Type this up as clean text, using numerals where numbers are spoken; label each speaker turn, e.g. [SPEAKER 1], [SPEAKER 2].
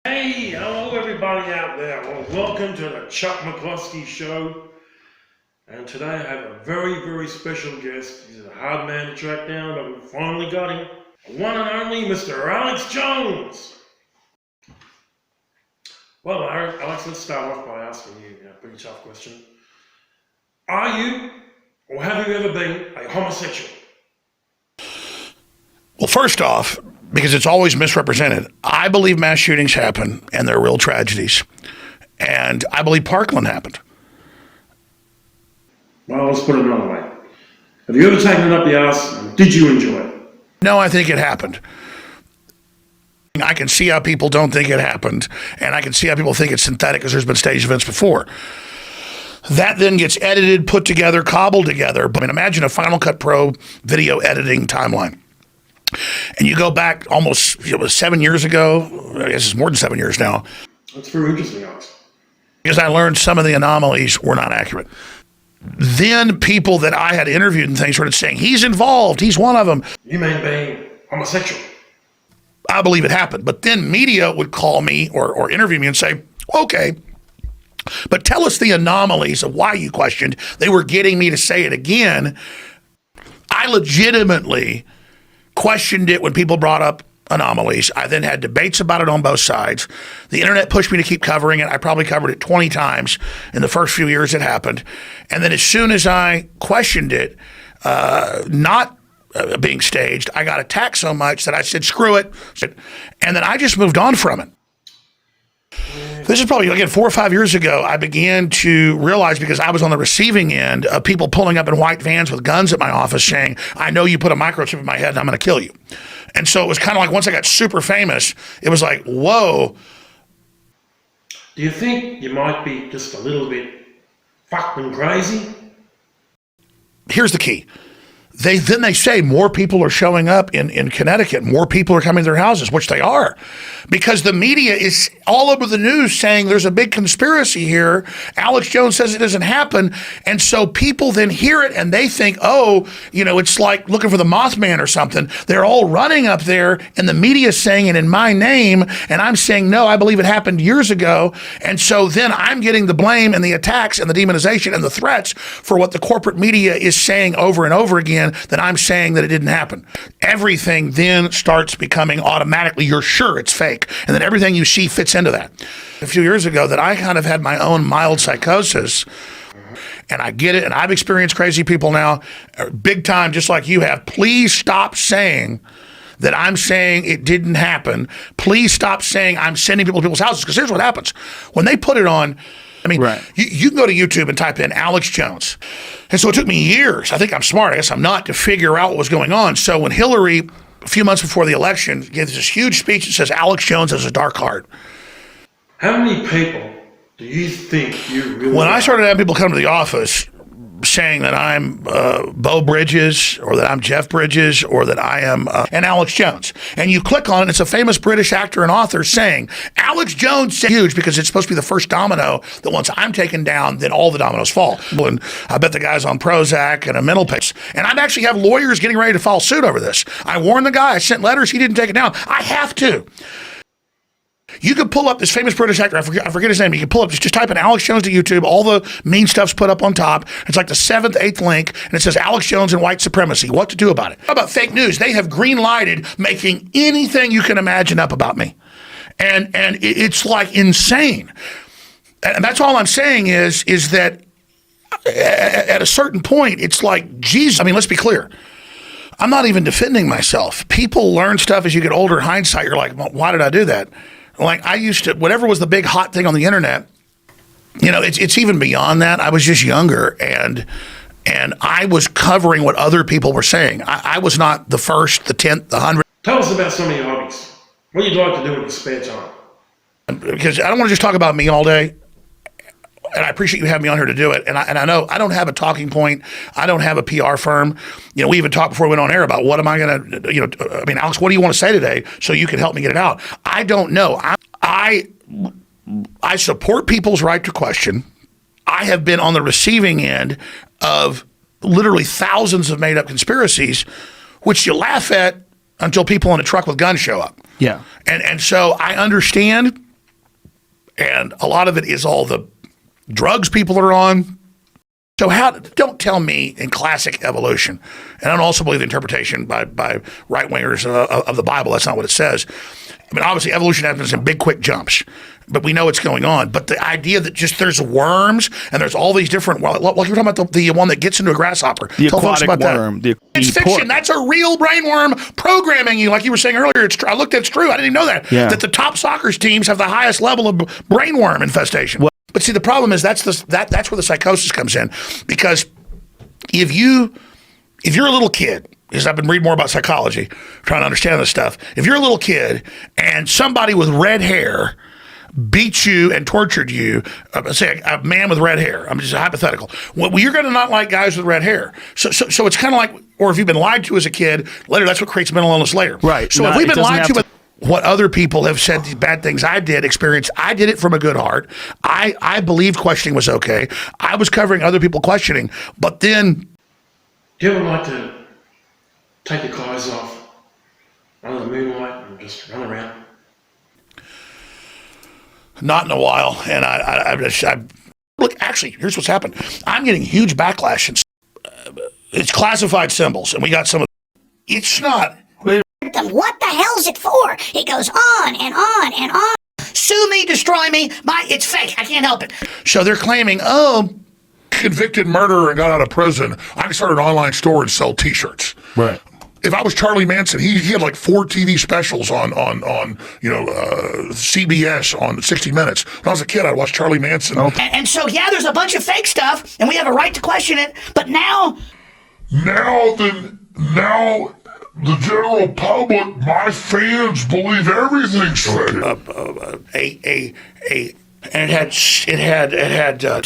[SPEAKER 1] Hey, hello everybody out there. Well, welcome to the Chuck McCluskey Show. And today I have a very, very special guest. He's a hard man to track down, but we finally got him. One and only Mr. Alex Jones. Well, Alex, let's start off by asking you a pretty tough question. Are you, or have you ever been, a homosexual?
[SPEAKER 2] Well, first off, because it's always misrepresented, I believe mass shootings happen and they're real tragedies. And I believe Parkland happened.
[SPEAKER 1] Well, let's put it another way. Have you ever taken it up the ass and did you enjoy it?
[SPEAKER 2] No, I think it happened. I can see how people don't think it happened, and I can see how people think it's synthetic because there's been staged events before. That then gets edited, put together, cobbled together. But I mean, imagine a Final Cut Pro video editing timeline. And you go back almost 7 years ago, I guess it's more than 7 years now.
[SPEAKER 1] That's very interesting, Alex.
[SPEAKER 2] Because I learned some of the anomalies were not accurate. Then people that I had interviewed and things started saying, he's involved, he's one of them.
[SPEAKER 1] You mean being homosexual?
[SPEAKER 2] I believe it happened. But then media would call me or interview me and say, okay, but tell us the anomalies of why you questioned. They were getting me to say it again. I legitimately questioned it when people brought up anomalies. I then had debates about it on both sides. The internet pushed me to keep covering it. I probably covered it 20 times in the first few years it happened. And then as soon as I questioned it, not being staged, I got attacked so much that I said, screw it. And then I just moved on from it. This is probably, again, 4 or 5 years ago, I began to realize, because I was on the receiving end of people pulling up in white vans with guns at my office saying, I know you put a microchip in my head and I'm going to kill you. And so it was kind of like, once I got super famous, it was like, whoa.
[SPEAKER 1] Do you think you might be just a little bit fucking crazy?
[SPEAKER 2] Here's the key. They say more people are showing up in Connecticut. More people are coming to their houses, which they are, because the media is all over the news saying there's a big conspiracy here. Alex Jones says it doesn't happen. And so people then hear it and they think, oh, it's like looking for the Mothman or something. They're all running up there and the media is saying it in my name. And I'm saying, no, I believe it happened years ago. And so then I'm getting the blame and the attacks and the demonization and the threats for what the corporate media is saying over and over again, that I'm saying that it didn't happen. Everything then starts becoming automatically, you're sure it's fake. And then everything you see fits into that. A few years ago that I kind of had my own mild psychosis, and I get it, and I've experienced crazy people now, big time, just like you have. Please stop saying that I'm saying it didn't happen. Please stop saying I'm sending people to people's houses, because here's what happens. When they put it on, right. You can go to YouTube and type in Alex Jones. And so it took me years, I think I'm smart, I guess I'm not, to figure out what was going on. So when Hillary, a few months before the election, gives this huge speech that says Alex Jones has a dark heart.
[SPEAKER 1] How many people do you think you really
[SPEAKER 2] When I started having people come to the office saying that I'm Bo Bridges, or that I'm Jeff Bridges, or that I am and Alex Jones, and you click on it, it's a famous British actor and author saying Alex Jones, huge, because it's supposed to be the first domino that once I'm taken down, then all the dominoes fall. And I bet the guy's on Prozac and a mental pace. And I actually have lawyers getting ready to file suit over this. I warned the guy, I sent letters, he didn't take it down. I have to. You could pull up this famous British actor, I forget his name. You can pull up, just type in Alex Jones to YouTube. All the mean stuff's put up on top. It's like the 7th, 8th link, and it says Alex Jones and white supremacy. What to do about it? How about fake news? They have green-lighted making anything you can imagine up about me. And it's like insane. And that's all I'm saying is that at a certain point, it's like, geez, let's be clear. I'm not even defending myself. People learn stuff as you get older. In hindsight, you're like, well, why did I do that? Like, I used to, whatever was the big hot thing on the internet, it's even beyond that. I was just younger, and I was covering what other people were saying. I was not the first, the 10th, the 100th.
[SPEAKER 1] Tell us about some of your hobbies. What do you like to do in your spare time?
[SPEAKER 2] Because I don't want to just talk about me all day. And I appreciate you having me on here to do it. And I know I don't have a talking point. I don't have a PR firm. We even talked before we went on air about what am I going to, Alex, what do you want to say today so you can help me get it out? I don't know. I support people's right to question. I have been on the receiving end of literally thousands of made up conspiracies, which you laugh at until people in a truck with guns show up.
[SPEAKER 3] Yeah.
[SPEAKER 2] And so I understand, and a lot of it is all the drugs people are on. So don't tell me in classic evolution, and I don't also believe the interpretation by right-wingers of the Bible. That's not what it says. I mean, obviously, evolution happens in big, quick jumps, but we know what's going on. But the idea that just there's worms and there's all these different, like you're talking about the one that gets into a grasshopper.
[SPEAKER 3] The
[SPEAKER 2] Tell folks
[SPEAKER 3] aquatic
[SPEAKER 2] about
[SPEAKER 3] worm.
[SPEAKER 2] that. It's fiction. That's a real brainworm programming you, like you were saying earlier. I looked at it's true. I didn't even know that.
[SPEAKER 3] Yeah.
[SPEAKER 2] That the top soccer teams have the highest level of brainworm infestation. Well, but see, the problem is that's where the psychosis comes in, because if you're a little kid, because I've been reading more about psychology, trying to understand this stuff. If you're a little kid and somebody with red hair beat you and tortured you, say a man with red hair, I'm just hypothetical. Well, you're going to not like guys with red hair. So it's kind of like, or if you've been lied to as a kid, later that's what creates mental illness later.
[SPEAKER 3] Right.
[SPEAKER 2] So if we've been lied to. What other people have said, these bad things I did experience, I did it from a good heart. I believed questioning was okay. I was covering other people questioning, but then.
[SPEAKER 1] Do you ever like to take your clothes off under the moonlight and just run around?
[SPEAKER 2] Not in a while. And I look, actually, here's what's happened. I'm getting huge backlash. It's classified symbols, and we got some of it's not.
[SPEAKER 4] What the hell's it for? It goes on and on and on.
[SPEAKER 2] Sue me, destroy me. It's fake. I can't help it. So they're claiming, convicted murderer and got out of prison. I can start an online store and sell T-shirts.
[SPEAKER 3] Right.
[SPEAKER 2] If I was Charlie Manson, he had like 4 TV specials on CBS on 60 Minutes. When I was a kid, I'd watch Charlie Manson.
[SPEAKER 4] Okay. And so, yeah, there's a bunch of fake stuff, and we have a right to question it. But now
[SPEAKER 5] the general public, my fans, believe everything's fake.
[SPEAKER 2] And it had